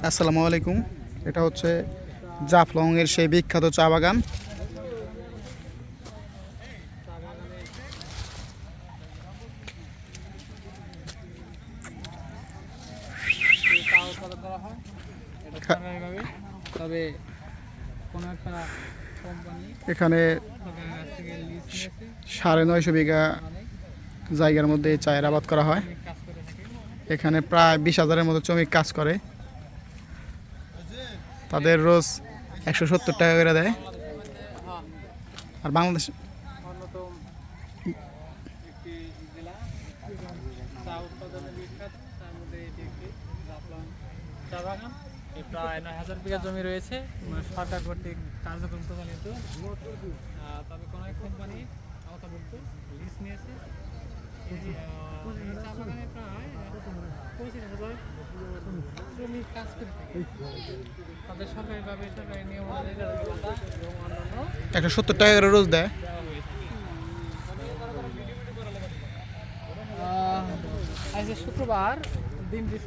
আসসালামু আলাইকুম। এটা হচ্ছে জাফলং এর সেই বিখ্যাত চা বাগান। তবে কোন একটা কোম্পানি এখানে 950 বিঘা জায়গার মধ্যে এই চায়ের আবাদ করা হয়। কাজ করে থাকে। এখানে প্রায় 20,000-এর মতো শ্রমিক কাজ করে। তাদের রোজ 170 টাকা করে দেয়। আর বাংলাদেশ অন্যতম একটি জেলা চা উৎপাদনে বিখ্যাত, তার মধ্যে এটি একটি জাফলং চা বাগান। প্রায় 9,000 বিঘা জমি রয়েছে, সরকার কর্তৃক কার্যক্রম প্রচলিত। তবে কোনো এক কোম্পানি আওতাভুক্ত লিজ নিয়েছে। এই চা বাগানে প্রায় 25,000 শ্রমিক কাজ করে থাকে। তাদের সরকারি বা বেসরকারি নিয়ম অনুযায়ী তাদেরকে ভাতা এবং অন্যান্য 170 টাকা করে রোজ দেয়। দেওয়া হয়ে থাকে। আজ শুক্রবার দিনটি